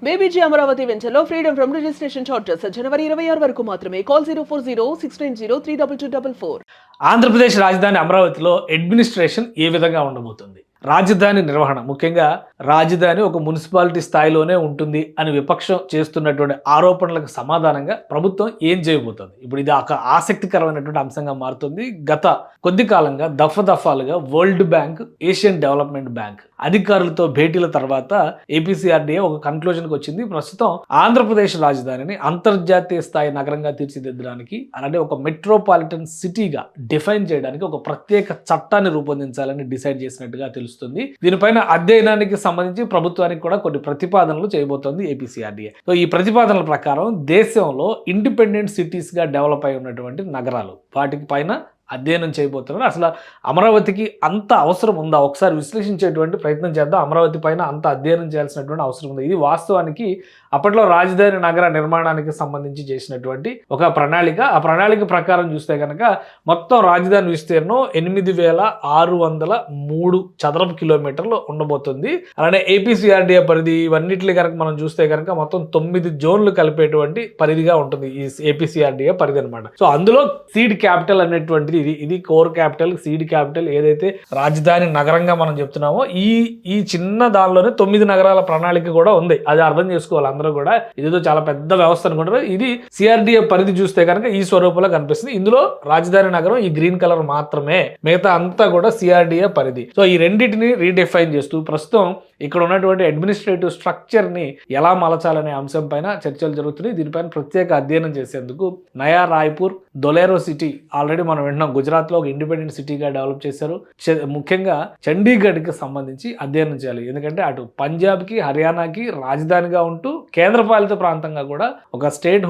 బేబీజీ అమరావతి వెంచర్లో freedom from registration charges జనవరి 26 వరకు మాత్రమే. కాల్ 04069032244. ఆంధ్రప్రదేశ్ రాజధాని అమరావతిలో అడ్మినిస్ట్రేషన్ ఏ విధంగా ఉండబోతుంది? రాజధాని నిర్వహణ, ముఖ్యంగా రాజధాని ఒక మున్సిపాలిటీ స్థాయిలోనే ఉంటుంది అని విపక్షం చేస్తున్నటువంటి ఆరోపణలకు సమాధానంగా ప్రభుత్వం ఏం చేయబోతోంది? ఇప్పుడు ఇది ఒక ఆసక్తికరమైనటువంటి అంశంగా మారుతుంది. గత కొద్ది కాలంగా దఫాలుగా world bank, Asian development bank అధికారులతో భేటీల తర్వాత ఏపీసీఆర్డీఏ ఒక కన్క్లూజన్కి వచ్చింది. ప్రస్తుతం ఆంధ్రప్రదేశ్ రాజధానిని అంతర్జాతీయ స్థాయి నగరంగా తీర్చిదిద్దడానికి, అలానే ఒక మెట్రోపాలిటన్ సిటీగా డిఫైన్ చేయడానికి ఒక ప్రత్యేక చట్టాన్ని రూపొందించాలని డిసైడ్ చేసినట్టుగా తెలుస్తుంది. దీనిపైన అధ్యయనానికి సంబంధించి ప్రభుత్వానికి కూడా కొన్ని ప్రతిపాదనలు చేయబోతోంది ఏపీసీఆర్డీఏ. సో ఈ ప్రతిపాదనల ప్రకారం దేశంలో ఇండిపెండెంట్ సిటీస్ గా డెవలప్ అయి ఉన్నటువంటి నగరాలు, వాటికి పైన అధ్యయనం చేయబోతున్నారు. అసలు అమరావతికి అంత అవసరం ఉందా? ఒకసారి విశ్లేషించేటువంటి ప్రయత్నం చేద్దాం. అమరావతి పైన అంత అధ్యయనం చేయాల్సినటువంటి అవసరం ఉంది. ఇది వాస్తవానికి అప్పట్లో రాజధాని నగర నిర్మాణానికి సంబంధించి చేసినటువంటి ఒక ప్రణాళిక. ఆ ప్రణాళిక ప్రకారం చూస్తే కనుక మొత్తం రాజధాని విస్తీర్ణం 8603 చదరపు కిలోమీటర్లు ఉండబోతుంది. అలానే ఏపీసీఆర్డీఏ పరిధి, ఇవన్నిటిని కనుక మనం చూస్తే కనుక మొత్తం 9 జోన్లు కలిపేటువంటి పరిధిగా ఉంటుంది ఈ ఏపీసీఆర్డీఏ పరిధి అనమాట. సో అందులో సీడ్ క్యాపిటల్ అనేటువంటిది ఇది కోర్ క్యాపిటల్, సీడ్ క్యాపిటల్ ఏదైతే రాజధాని నగరంగా మనం చెప్తున్నామో ఈ చిన్న దానిలోనే 9 నగరాల ప్రణాళిక కూడా ఉంది. అది అర్థం చేసుకోవాలి అందరూ కూడా. ఇదితో చాలా పెద్ద వ్యవస్థ అనుకుంటారు. ఇది సిఆర్డీఏ పరిధి చూస్తే కనుక ఈ స్వరూపంలో కనిపిస్తుంది. ఇందులో రాజధాని నగరం ఈ గ్రీన్ కలర్ మాత్రమే, మిగతా అంతా కూడా సిఆర్డీఏ పరిధి. సో ఈ రెండింటిని రీడిఫైన్ చేస్తూ ప్రస్తుతం ఇక్కడ ఉన్నటువంటి అడ్మినిస్ట్రేటివ్ స్ట్రక్చర్ ని ఎలా మలచాలనే అంశం పైన చర్చలు జరుగుతున్నాయి. దీనిపైన ప్రత్యేక అధ్యయనం చేసేందుకు నయా రాయ్పూర్, దొలేరో సిటీ ఆల్రెడీ మనం వింటున్నాం, గుజరాత్ లో ఒక ఇండిపెండెంట్ సిటీగా డెవలప్ చేశారు. ముఖ్యంగా చండీగఢ్ కి సంబంధించి అధ్యయనం చేయాలి. ఎందుకంటే అటు పంజాబ్ కి, హర్యానాకి రాజధానిగా ఉంటూ కేంద్రపాలిత ప్రాంతంగా కూడా ఒక స్టేట్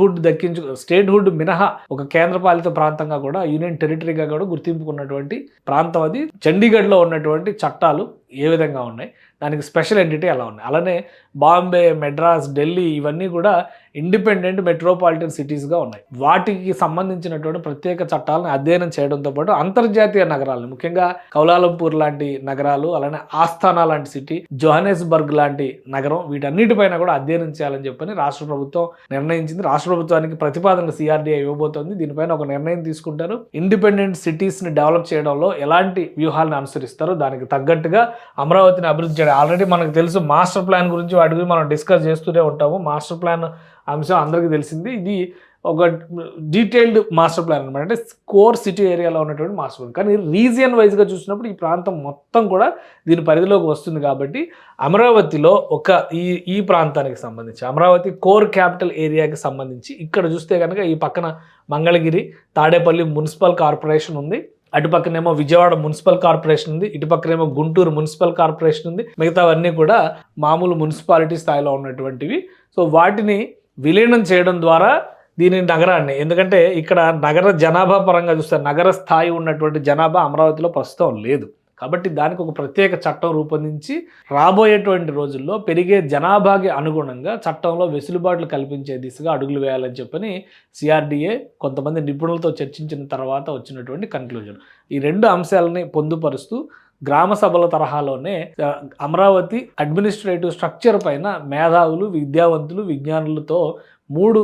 హుడ్ మినహా ఒక కేంద్రపాలిత ప్రాంతంగా కూడా, యూనియన్ టెరిటరీగా కూడా గుర్తింపుకున్నటువంటి ప్రాంతం అది. చండీగఢ్ లో ఉన్నటువంటి చట్టాలు ఏ విధంగా ఉన్నాయి, దానికి స్పెషల్ ఎంటిటీ ఎలా ఉన్నాయి, అలానే బాంబే, మెడ్రాస్, ఢిల్లీ ఇవన్నీ కూడా ఇండిపెండెంట్ మెట్రోపాలిటన్ సిటీస్గా ఉన్నాయి. వాటికి సంబంధించినటువంటి ప్రత్యేక చట్టాలను అధ్యయనం చేయడంతో పాటు అంతర్జాతీయ నగరాలను, ముఖ్యంగా కౌలాలంపూర్ లాంటి నగరాలు, అలానే ఆస్థానా లాంటి సిటీ, జోహానెస్బర్గ్ లాంటి నగరం, వీటన్నిటిపైన కూడా అధ్యయనం చేయాలని చెప్పని రాష్ట్ర ప్రభుత్వం నిర్ణయించింది. రాష్ట్ర ప్రభుత్వానికి ప్రతిపాదనలు సిఆర్డీఏ ఇవ్వబోతోంది. దీనిపైన ఒక నిర్ణయం తీసుకుంటారు. ఇండిపెండెంట్ సిటీస్ ని డెవలప్ చేయడంలో ఎలాంటి వ్యూహాలను అనుసరిస్తారో దానికి తగ్గట్టుగా అమరావతిని అభివృద్ధి చేయడం. ఆల్రెడీ మనకు తెలుసు, మాస్టర్ ప్లాన్ గురించి వాటి గురించి మనం డిస్కస్ చేస్తూనే ఉంటాము. మాస్టర్ ప్లాన్ అంశం అందరికీ తెలిసింది. ఇది ఒక డీటెయిల్డ్ మాస్టర్ ప్లాన్ అనమాట. అంటే కోర్ సిటీ ఏరియాలో ఉన్నటువంటి మాస్టర్ ప్లాన్. కానీ రీజియన్ వైజ్గా చూసినప్పుడు ఈ ప్రాంతం మొత్తం కూడా దీని పరిధిలోకి వస్తుంది. కాబట్టి అమరావతిలో ఈ ప్రాంతానికి సంబంధించి, అమరావతి కోర్ క్యాపిటల్ ఏరియాకి సంబంధించి ఇక్కడ చూస్తే కనుక ఈ పక్కన మంగళగిరి, తాడేపల్లి మున్సిపల్ కార్పొరేషన్ ఉంది, అటుపక్కనేమో విజయవాడ మున్సిపల్ కార్పొరేషన్ ఉంది, ఇటుపక్కనేమో గుంటూరు మున్సిపల్ కార్పొరేషన్ ఉంది. మిగతావన్నీ కూడా మామూలు మున్సిపాలిటీ స్థాయిలో ఉన్నటువంటివి. సో వాటిని విలీనం చేయడం ద్వారా దీని నగరాన్ని, ఎందుకంటే ఇక్కడ నగర జనాభా పరంగా చూస్తే నగర స్థాయి ఉన్నటువంటి జనాభా అమరావతిలో ప్రస్తుతం లేదు. కాబట్టి దానికి ఒక ప్రత్యేక చట్టం రూపొందించి రాబోయేటువంటి రోజుల్లో పెరిగే జనాభాకి అనుగుణంగా చట్టంలో వెసులుబాట్లు కల్పించే దిశగా అడుగులు వేయాలని చెప్పని సిఆర్డీఏ కొంతమంది నిపుణులతో చర్చించిన తర్వాత వచ్చినటువంటి కన్క్లూజన్. ఈ రెండు అంశాలని పొందుపరుస్తూ గ్రామ సభల తరహాలోనే అమరావతి అడ్మినిస్ట్రేటివ్ స్ట్రక్చర్ పైన మేధావులు, విద్యావంతులు, విజ్ఞానులతో 3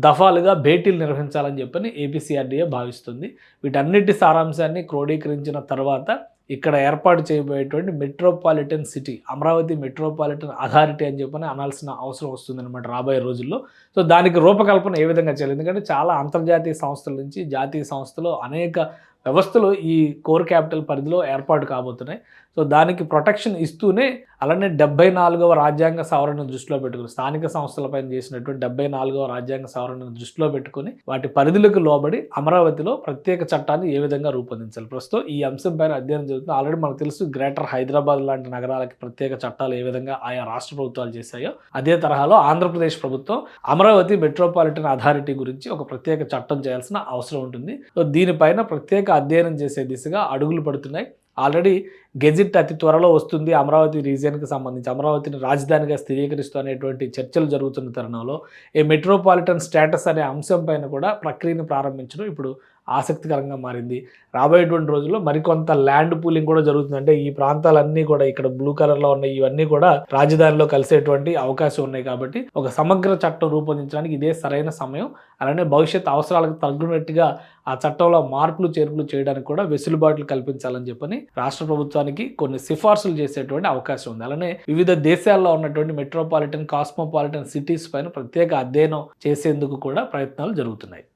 దఫాలుగా భేటీలు నిర్వహించాలని చెప్పని ఏపీసీఆర్డీఏ భావిస్తుంది. వీటన్నిటి సారాంశాన్ని క్రోడీకరించిన తర్వాత ఇక్కడ ఏర్పాటు చేయబోయేటువంటి metropolitan city, Amaravati metropolitan authority అని చెప్పని అనాల్సిన అవసరం వస్తుందన్నమాట రాబోయే రోజుల్లో. సో దానికి రూపకల్పన ఏ విధంగా చేయాలి? ఎందుకంటే చాలా అంతర్జాతీయ సంస్థల నుంచి జాతీయ సంస్థలు, అనేక వ్యవస్థలు ఈ కోర్ క్యాపిటల్ పరిధిలో ఏర్పాటు కాబోతున్నాయి. సో దానికి ప్రొటెక్షన్ ఇస్తూనే, అలానే 74వ రాజ్యాంగ సవరణను దృష్టిలో పెట్టుకుని, స్థానిక సంస్థలపైన చేసినటువంటి 74వ రాజ్యాంగ సవరణను దృష్టిలో పెట్టుకుని వాటి పరిధులకు లోబడి అమరావతిలో ప్రత్యేక చట్టాన్ని ఏ విధంగా రూపొందించాలి, ప్రస్తుతం ఈ అంశం పైన అధ్యయనం జరుగుతుంది. ఆల్రెడీ మనకు తెలుసు, గ్రేటర్ హైదరాబాద్ లాంటి నగరాలకి ప్రత్యేక చట్టాలు ఏ విధంగా ఆయా రాష్ట్ర ప్రభుత్వాలు చేశాయో, అదే తరహాలో ఆంధ్రప్రదేశ్ ప్రభుత్వం అమరావతి మెట్రోపాలిటన్ అథారిటీ గురించి ఒక ప్రత్యేక చట్టం చేయాల్సిన అవసరం ఉంటుంది. సో దీనిపైన ప్రత్యేక అధ్యయనం చేసే దిశగా అడుగులు పడుతున్నాయి. ఆల్రెడీ గెజిట్ అతి త్వరలో వస్తుంది అమరావతి రీజియన్కి సంబంధించి, అమరావతిని రాజధానిగా స్థిరీకరిస్తూ అనేటువంటి చర్చలు జరుగుతున్న తరుణంలో ఈ మెట్రోపాలిటన్ స్టేటస్ అనే అంశం పైన కూడా ప్రక్రియను ప్రారంభించడం ఇప్పుడు ఆసక్తికరంగా మారింది. రాబోయేటువంటి రోజుల్లో మరికొంత ల్యాండ్ పూలింగ్ కూడా జరుగుతుంది. అంటే ఈ ప్రాంతాలన్నీ కూడా ఇక్కడ బ్లూ కలర్లో ఉన్నాయి, ఇవన్నీ కూడా రాజధానిలో కలిసేటువంటి అవకాశం ఉన్నాయి. కాబట్టి ఒక సమగ్ర చట్టం రూపొందించడానికి ఇదే సరైన సమయం. అలానే భవిష్యత్ అవసరాలకు తగ్గినట్టుగా ఆ చట్టంలో మార్పులు చేర్పులు చేయడానికి కూడా వెసులుబాట్లు కల్పించాలని చెప్పని రాష్ట్ర ప్రభుత్వానికి కొన్ని సిఫార్సులు చేసేటువంటి అవకాశం ఉంది. అలానే వివిధ దేశాల్లో ఉన్నటువంటి మెట్రోపాలిటన్, కాస్మోపాలిటన్ సిటీస్ పైన ప్రత్యేక అధ్యయనం చేసేందుకు కూడా ప్రయత్నాలు జరుగుతున్నాయి.